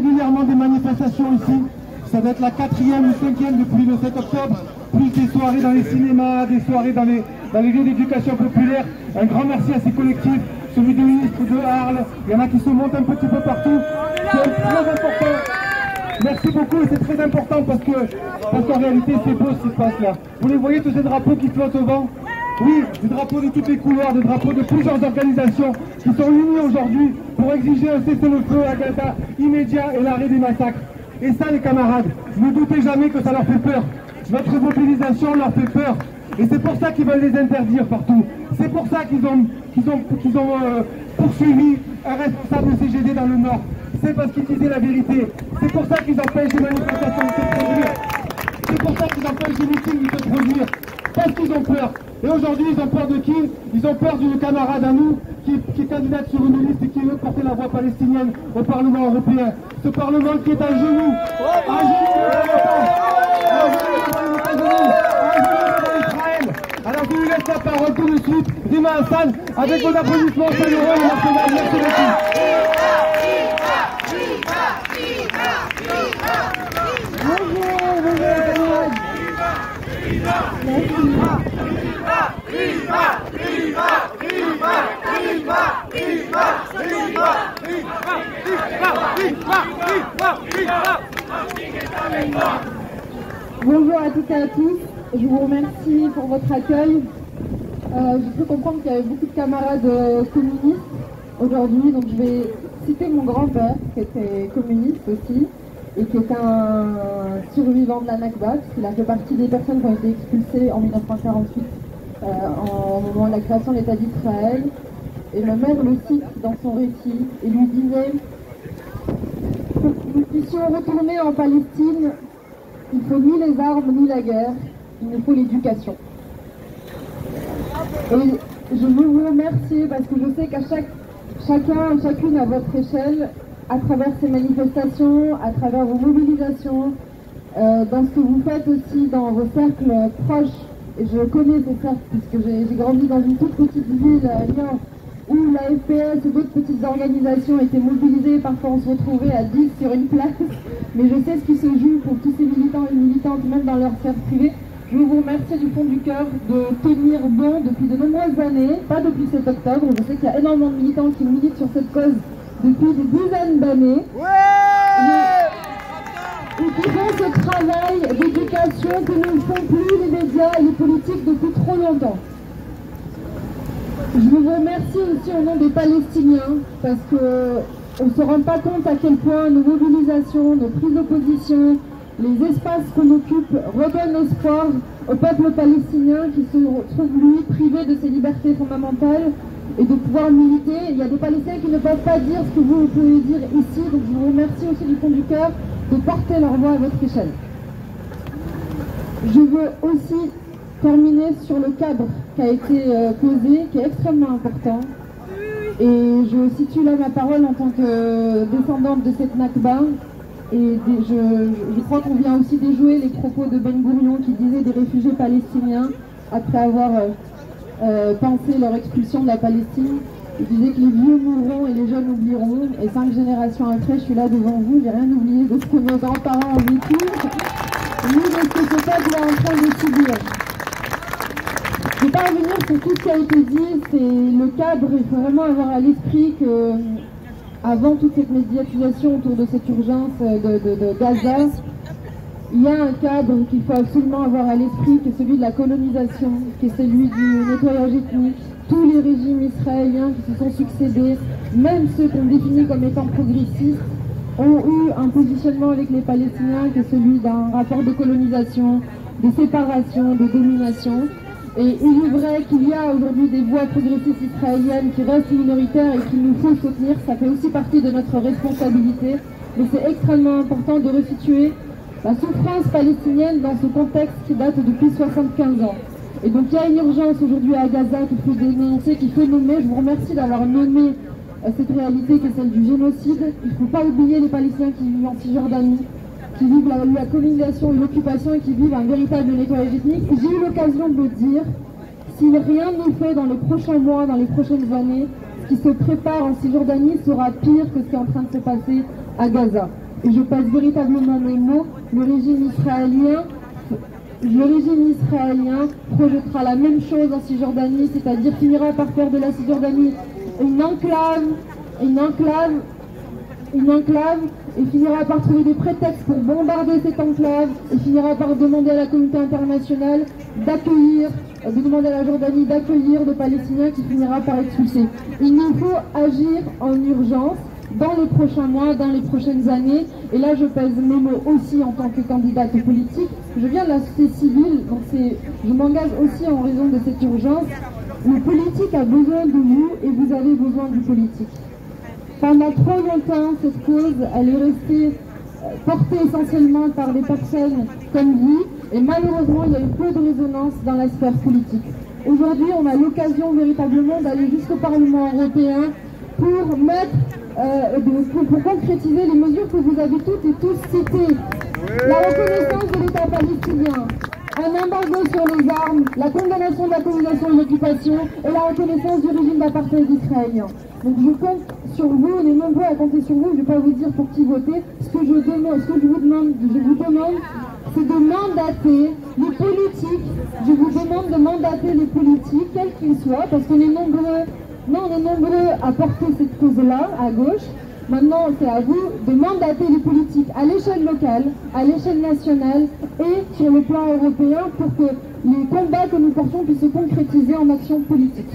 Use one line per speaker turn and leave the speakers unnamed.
régulièrement des manifestations ici. Ça va être la 4e ou 5e depuis le 7 octobre, plus des soirées dans les cinémas, des soirées dans les lieux d'éducation populaire. Un grand merci à ces collectifs, celui du ministre de Arles, il y en a qui se montent un petit peu partout. C'est très important. Merci beaucoup et c'est très important parce qu'en réalité c'est beau ce qui se passe là. Vous les voyez tous ces drapeaux qui flottent au vent? Oui, des drapeaux de toutes les couleurs, des drapeaux de plusieurs organisations qui sont unies aujourd'hui pour exiger un cessez-le-feu à Gaza immédiat et l'arrêt des massacres. Et ça les camarades, ne doutez jamais que ça leur fait peur. Notre mobilisation leur fait peur. Et c'est pour ça qu'ils veulent les interdire partout. C'est pour ça qu'ils ont poursuivi un responsable de CGD dans le Nord. C'est parce qu'ils disaient la vérité. C'est pour ça qu'ils empêchent les manifestations de se produire. C'est pour ça qu'ils empêchent les meetings de se produire. Parce qu'ils ont peur. Et aujourd'hui, ils ont peur de qui? Ils ont peur d'une camarade à nous qui est candidate sur une liste et qui veut porter la voix palestinienne au Parlement européen. Ce Parlement qui est à genoux. À genoux. Alors je lui laisse la parole tout de suite. Rima Hassan, avec vos applaudissements chaleureux et nationaux. Merci beaucoup.
Bonjour à toutes et à tous, je vous remercie pour votre accueil. Je peux comprendre qu'il y avait beaucoup de camarades communistes aujourd'hui, donc je vais citer mon grand-père qui était communiste aussi et qui est un survivant de la Nakba, parce qu'il a fait partie des personnes qui ont été expulsées en 1948 au moment de la création de l'État d'Israël. Et le maire le cite dans son récit et lui disait: pour que nous puissions retourner en Palestine, il ne faut ni les armes ni la guerre, il nous faut l'éducation. Et je veux vous remercier parce que je sais qu'à chacune à votre échelle, à travers ces manifestations, à travers vos mobilisations, dans ce que vous faites aussi dans vos cercles proches, et je connais ces cercles puisque j'ai grandi dans une toute petite ville, Lyon, où la FPS et d'autres petites organisations étaient mobilisées, parfois on se retrouvait à 10 sur une place, mais je sais ce qui se joue pour tous ces militants et militantes, même dans leur sphère privée. Je veux vous remercier du fond du cœur de tenir bon depuis de nombreuses années, pas depuis 7 octobre, je sais qu'il y a énormément de militants qui militent sur cette cause depuis des dizaines d'années, et qui font ce travail d'éducation que ne font plus les médias et les politiques depuis trop longtemps. Je vous remercie aussi au nom des Palestiniens, parce qu'on ne se rend pas compte à quel point nos mobilisations, nos prises de position, les espaces qu'on occupe redonnent espoir au peuple palestinien qui se trouve, lui, privé de ses libertés fondamentales et de pouvoir militer. Il y a des Palestiniens qui ne peuvent pas dire ce que vous pouvez dire ici, donc je vous remercie aussi du fond du cœur de porter leur voix à votre échelle. Je veux aussi terminer sur le cadre qui a été posé, qui est extrêmement important. Et je situe là ma parole en tant que descendante de cette Nakba. Et je crois qu'on vient aussi déjouer les propos de Ben Gourion qui disait des réfugiés palestiniens après avoir pensé leur expulsion de la Palestine. Il disait que les vieux mourront et les jeunes oublieront. Et 5 générations après, je suis là devant vous, j'ai rien oublié de ce que nos grands-parents ont vécu, ni de ce que ce peuple est en train de subir. Je ne vais pas revenir sur tout ce qui a été dit, c'est le cadre. Il faut vraiment avoir à l'esprit que, avant toute cette médiatisation autour de cette urgence de Gaza, il y a un cadre qu'il faut absolument avoir à l'esprit, qui est celui de la colonisation, qui est celui du nettoyage ethnique. Tous les régimes israéliens qui se sont succédés, même ceux qu'on définit comme étant progressistes, ont eu un positionnement avec les Palestiniens qui est celui d'un rapport de colonisation, de séparation, de domination. Et il est vrai qu'il y a aujourd'hui des voix progressistes israéliennes qui restent minoritaires et qu'il nous faut soutenir. Ça fait aussi partie de notre responsabilité. Mais c'est extrêmement important de resituer la souffrance palestinienne dans ce contexte qui date depuis 75 ans. Et donc il y a une urgence aujourd'hui à Gaza qu'il faut dénoncer, qu'il faut nommer. Je vous remercie d'avoir nommé cette réalité qui est celle du génocide. Il ne faut pas oublier les Palestiniens qui vivent en Cisjordanie, qui vivent la colonisation et l'occupation et qui vivent un véritable nettoyage ethnique. J'ai eu l'occasion de le dire, si rien n'est fait dans les prochains mois, dans les prochaines années, ce qui se prépare en Cisjordanie sera pire que ce qui est en train de se passer à Gaza. et je passe véritablement mes mots, le régime israélien projettera la même chose en Cisjordanie, c'est-à-dire finira par faire de la Cisjordanie une enclave, et finira par trouver des prétextes pour bombarder cette enclave, et finira par demander à la communauté internationale de demander à la Jordanie d'accueillir des Palestiniens qui finira par expulser. Il nous faut agir en urgence dans les prochains mois, dans les prochaines années, et là je pèse mes mots aussi en tant que candidate politique. Je viens de la société civile, donc je m'engage aussi en raison de cette urgence. Le politique a besoin de vous et vous avez besoin du politique. Pendant trop longtemps, cette cause, elle est restée portée essentiellement par des personnes comme vous, et malheureusement, il y a eu peu de résonance dans la sphère politique. Aujourd'hui, on a l'occasion véritablement d'aller jusqu'au Parlement européen pour pour concrétiser les mesures que vous avez toutes et tous citées. La reconnaissance de l'État palestinien, un embargo sur les armes, la condamnation de la colonisation et de l'occupation et la reconnaissance du régime d'apartheid israélien. Donc je compte sur vous, on est nombreux à compter sur vous, je ne vais pas vous dire pour qui voter. Ce que je vous demande, c'est de mandater les politiques. Je vous demande de mandater les politiques, quels qu'ils soient, parce qu'on est nombreux. Non, on est nombreux à porter cette cause-là, à gauche. Maintenant, c'est à vous de mandater les politiques à l'échelle locale, à l'échelle nationale et sur le plan européen pour que les combats que nous portons puissent se concrétiser en action politique.